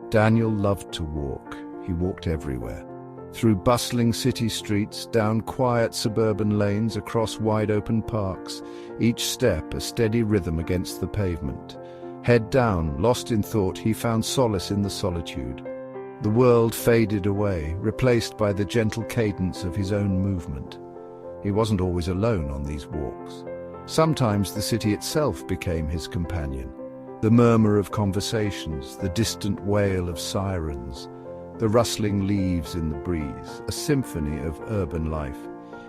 Daniel loved to walk. He walked everywhere. Through bustling city streets, down quiet suburban lanes, across wide-open parks, each step a steady rhythm against the pavement. Head down, lost in thought, he found solace in the solitude. The world faded away, replaced by the gentle cadence of his own movement. He wasn't always alone on these walks. Sometimes the city itself became his companion. The murmur of conversations, the distant wail of sirens, the rustling leaves in the breeze, a symphony of urban life.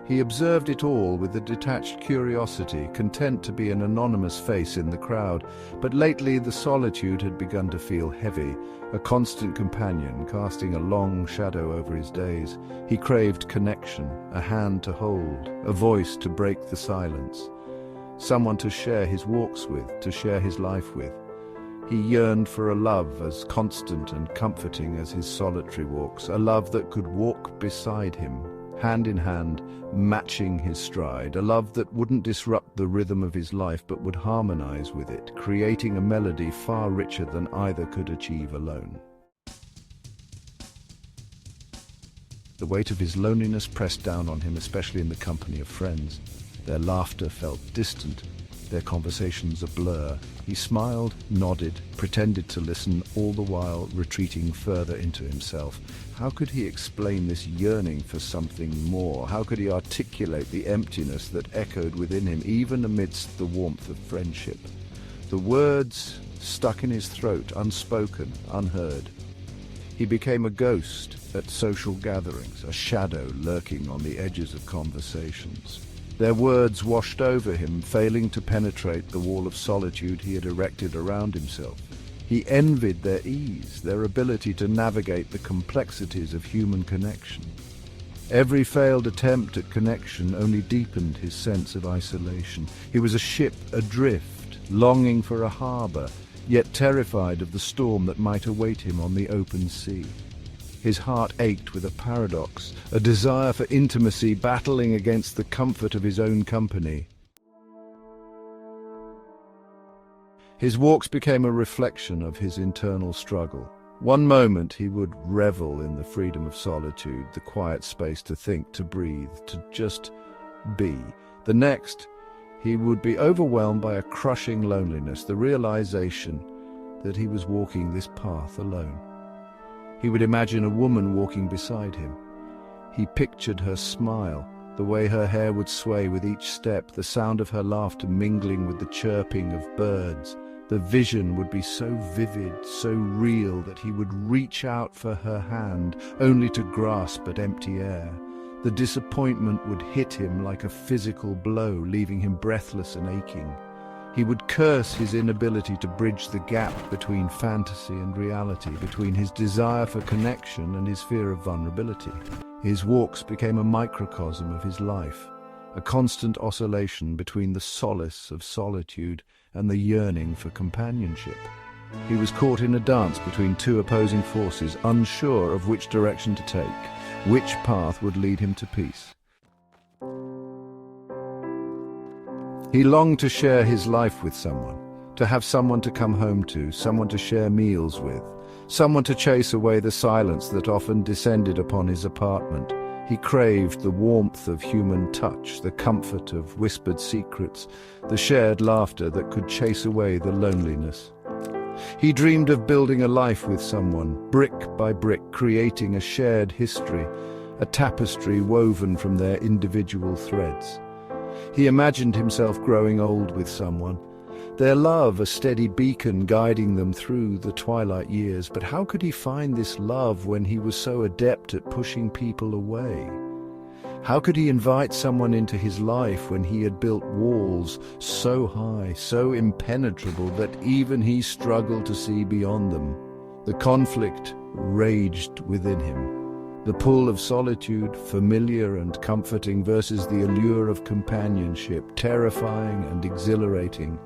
He observed it all with a detached curiosity, content to be an anonymous face in the crowd. But lately the solitude had begun to feel heavy, a constant companion casting a long shadow over his days. He craved connection, a hand to hold, a voice to break the silence. Someone to share his walks with, to share his life with. He yearned for a love as constant and comforting as his solitary walks, a love that could walk beside him, hand in hand, matching his stride, a love that wouldn't disrupt the rhythm of his life but would harmonize with it, creating a melody far richer than either could achieve alone. The weight of his loneliness pressed down on him, especially in the company of friends. Their laughter felt distant, their conversations a blur. He smiled, nodded, pretended to listen, all the while retreating further into himself. How could he explain this yearning for something more? How could he articulate the emptiness that echoed within him, even amidst the warmth of friendship? The words stuck in his throat, unspoken, unheard. He became a ghost at social gatherings, a shadow lurking on the edges of conversations. Their words washed over him, failing to penetrate the wall of solitude he had erected around himself. He envied their ease, their ability to navigate the complexities of human connection. Every failed attempt at connection only deepened his sense of isolation. He was a ship adrift, longing for a harbor, yet terrified of the storm that might await him on the open sea. His heart ached with a paradox, a desire for intimacy battling against the comfort of his own company. His walks became a reflection of his internal struggle. One moment he would revel in the freedom of solitude, the quiet space to think, to breathe, to just be. The next, he would be overwhelmed by a crushing loneliness, the realization that he was walking this path alone. He would imagine a woman walking beside him. He pictured her smile, the way her hair would sway with each step, the sound of her laughter mingling with the chirping of birds. The vision would be so vivid, so real, that he would reach out for her hand, only to grasp at empty air. The disappointment would hit him like a physical blow, leaving him breathless and aching. He would curse his inability to bridge the gap between fantasy and reality, between his desire for connection and his fear of vulnerability. His walks became a microcosm of his life, a constant oscillation between the solace of solitude and the yearning for companionship. He was caught in a dance between two opposing forces, unsure of which direction to take, which path would lead him to peace. He longed to share his life with someone, to have someone to come home to, someone to share meals with, someone to chase away the silence that often descended upon his apartment. He craved the warmth of human touch, the comfort of whispered secrets, the shared laughter that could chase away the loneliness. He dreamed of building a life with someone, brick by brick, creating a shared history, a tapestry woven from their individual threads. He imagined himself growing old with someone, their love a steady beacon guiding them through the twilight years. But how could he find this love when he was so adept at pushing people away? How could he invite someone into his life when he had built walls so high, so impenetrable that even he struggled to see beyond them? The conflict raged within him. The pull of solitude, familiar and comforting, versus the allure of companionship, terrifying and exhilarating.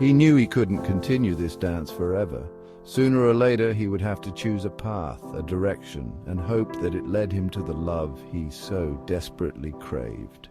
He knew he couldn't continue this dance forever. Sooner or later he would have to choose a path, a direction, and hope that it led him to the love he so desperately craved.